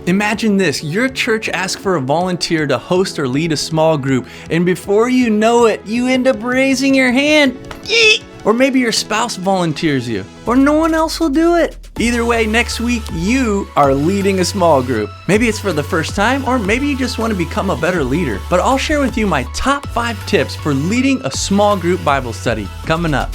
Imagine this, your church asks for a volunteer to host or lead a small group, and before you know it, you end up raising your hand. Yeet! Or maybe your spouse volunteers you, or no one else will do it. Either way, next week you are leading a small group. Maybe it's for the first time, or maybe you just want to become a better leader. But I'll share with you my top 5 tips for leading a small group Bible study coming up.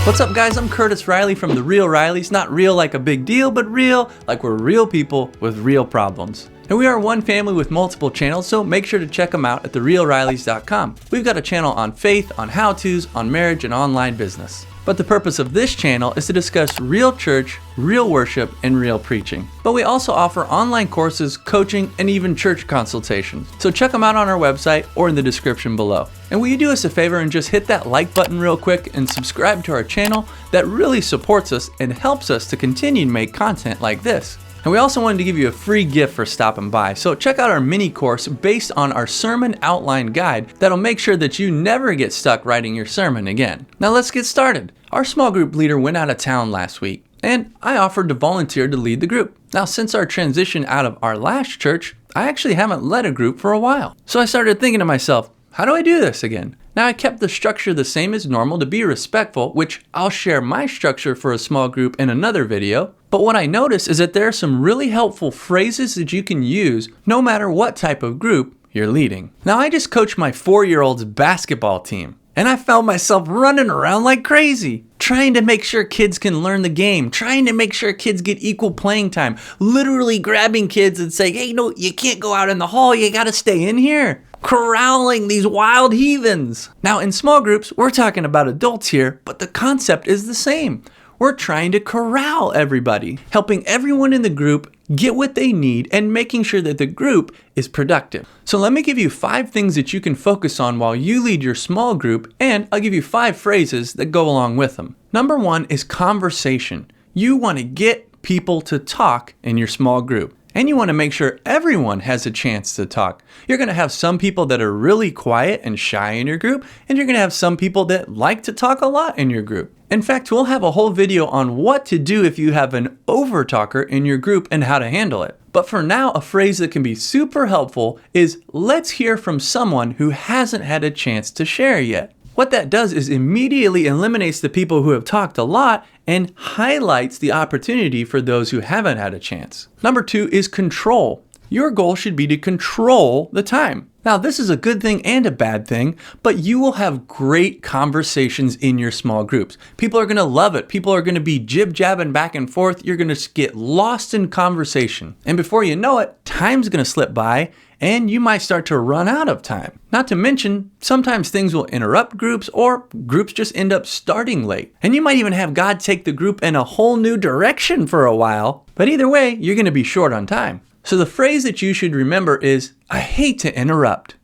What's up, guys? I'm Curtis Riley from The Real Rileys. Not real like a big deal, but real like we're real people with real problems. And we are one family with multiple channels, so make sure to check them out at therealrileys.com. We've got a channel on faith, on how-tos, on marriage, and online business. But the purpose of this channel is to discuss real church, real worship, and real preaching. But we also offer online courses, coaching, and even church consultations. So check them out on our website or in the description below. And will you do us a favor and just hit that like button real quick and subscribe to our channel? That really supports us and helps us to continue to make content like this. And we also wanted to give you a free gift for stopping by. So check out our mini course based on our sermon outline guide that'll make sure that you never get stuck writing your sermon again. Now let's get started. Our small group leader went out of town last week, and I offered to volunteer to lead the group. Now, since our transition out of our last church, I actually haven't led a group for a while. So I started thinking to myself, how do I do this again? Now, I kept the structure the same as normal to be respectful, which I'll share my structure for a small group in another video. But what I noticed is that there are some really helpful phrases that you can use no matter what type of group you're leading. Now, I just coached my 4-year-old's basketball team, and I found myself running around like crazy, trying to make sure kids can learn the game, trying to make sure kids get equal playing time, literally grabbing kids and saying, hey, no, you can't go out in the hall, you gotta stay in here. Corralling these wild heathens. Now, in small groups, we're talking about adults here, but the concept is the same. We're trying to corral everybody, helping everyone in the group get what they need and making sure that the group is productive. So let me give you 5 things that you can focus on while you lead your small group, and I'll give you 5 phrases that go along with them. Number 1 is conversation. You want to get people to talk in your small group. And you want to make sure everyone has a chance to talk. You're going to have some people that are really quiet and shy in your group, and you're going to have some people that like to talk a lot in your group. In fact, we'll have a whole video on what to do if you have an overtalker in your group and how to handle it. But for now, a phrase that can be super helpful is, let's hear from someone who hasn't had a chance to share yet. What that does is immediately eliminates the people who have talked a lot and highlights the opportunity for those who haven't had a chance. Number 2 is control. Your goal should be to control the time. Now, this is a good thing and a bad thing, but you will have great conversations in your small groups. People are going to love it. People are going to be jib-jabbing back and forth. You're going to get lost in conversation. And before you know it, time's going to slip by, and you might start to run out of time. Not to mention, sometimes things will interrupt groups, or groups just end up starting late. And you might even have God take the group in a whole new direction for a while. But either way, you're going to be short on time. So the phrase that you should remember is, I hate to interrupt,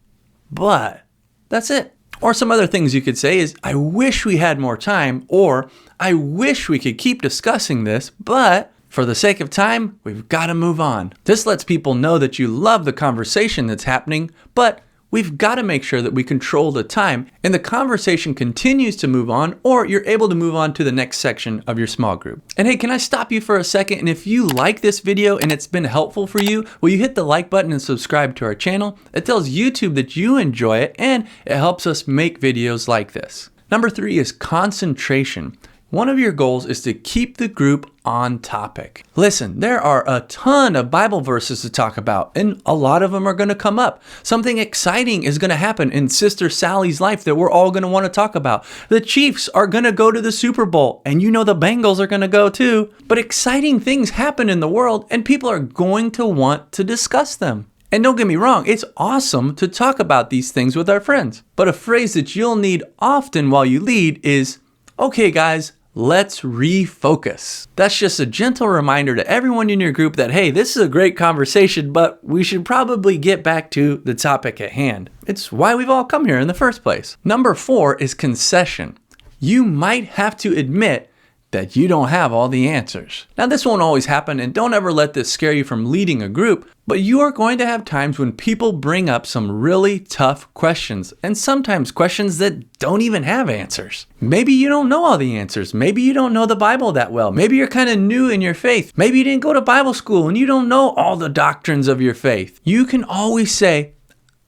but that's it. Or some other things you could say is, I wish we had more time, or I wish we could keep discussing this, but for the sake of time, we've got to move on. This lets people know that you love the conversation that's happening, but we've got to make sure that we control the time and the conversation continues to move on, or you're able to move on to the next section of your small group. And hey, can I stop you for a second? And if you like this video and it's been helpful for you, will you hit the like button and subscribe to our channel? It tells YouTube that you enjoy it, and it helps us make videos like this. Number 3 is concentration. One of your goals is to keep the group on topic. Listen, there are a ton of Bible verses to talk about, and a lot of them are going to come up. Something exciting is going to happen in Sister Sally's life that we're all going to want to talk about. The Chiefs are going to go to the Super Bowl, and you know the Bengals are going to go too. But exciting things happen in the world, and people are going to want to discuss them. And don't get me wrong, it's awesome to talk about these things with our friends. But a phrase that you'll need often while you lead is, okay guys, let's refocus. That's just a gentle reminder to everyone in your group that, hey, this is a great conversation, but we should probably get back to the topic at hand. It's why we've all come here in the first place. Number 4 is concession. You might have to admit that you don't have all the answers. Now, this won't always happen, and don't ever let this scare you from leading a group, but you are going to have times when people bring up some really tough questions, and sometimes questions that don't even have answers. Maybe you don't know all the answers. Maybe you don't know the Bible that well. Maybe you're kind of new in your faith. Maybe you didn't go to Bible school and you don't know all the doctrines of your faith. You can always say,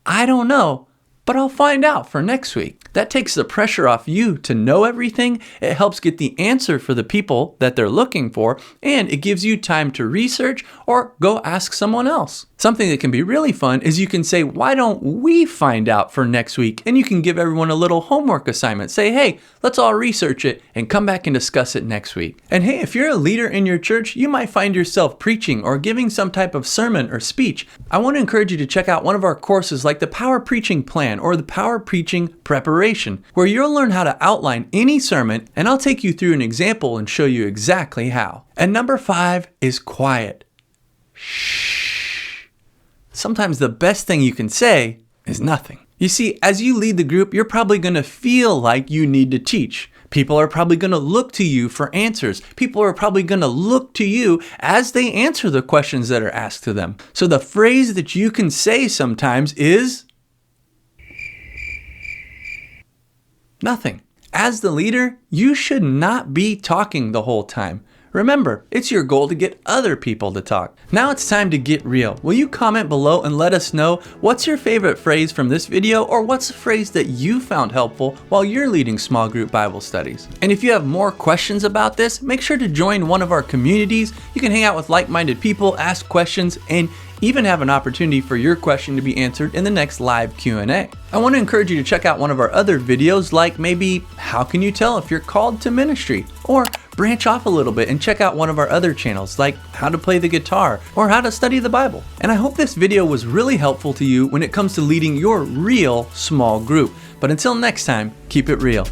I don't know, but I'll find out for next week. That takes the pressure off you to know everything. It helps get the answer for the people that they're looking for, and it gives you time to research or go ask someone else. Something that can be really fun is you can say, why don't we find out for next week? And you can give everyone a little homework assignment. Say, hey, let's all research it and come back and discuss it next week. And hey, if you're a leader in your church, you might find yourself preaching or giving some type of sermon or speech. I want to encourage you to check out one of our courses like the Power Preaching Plan or the Power Preaching Preparation, where you'll learn how to outline any sermon, and I'll take you through an example and show you exactly how. And number 5 is quiet. Shh. Sometimes the best thing you can say is nothing. You see, as you lead the group, you're probably going to feel like you need to teach. People are probably going to look to you for answers. People are probably going to look to you as they answer the questions that are asked to them. So the phrase that you can say sometimes is nothing. As the leader, you should not be talking the whole time. Remember, it's your goal to get other people to talk. Now it's time to get real. Will you comment below and let us know what's your favorite phrase from this video, or what's a phrase that you found helpful while you're leading small group Bible studies? And if you have more questions about this, make sure to join one of our communities. You can hang out with like-minded people, ask questions, and even have an opportunity for your question to be answered in the next live Q&A. I want to encourage you to check out one of our other videos, like maybe how can you tell if you're called to ministry, or branch off a little bit and check out one of our other channels like how to play the guitar or how to study the Bible. And I hope this video was really helpful to you when it comes to leading your real small group. But until next time, keep it real.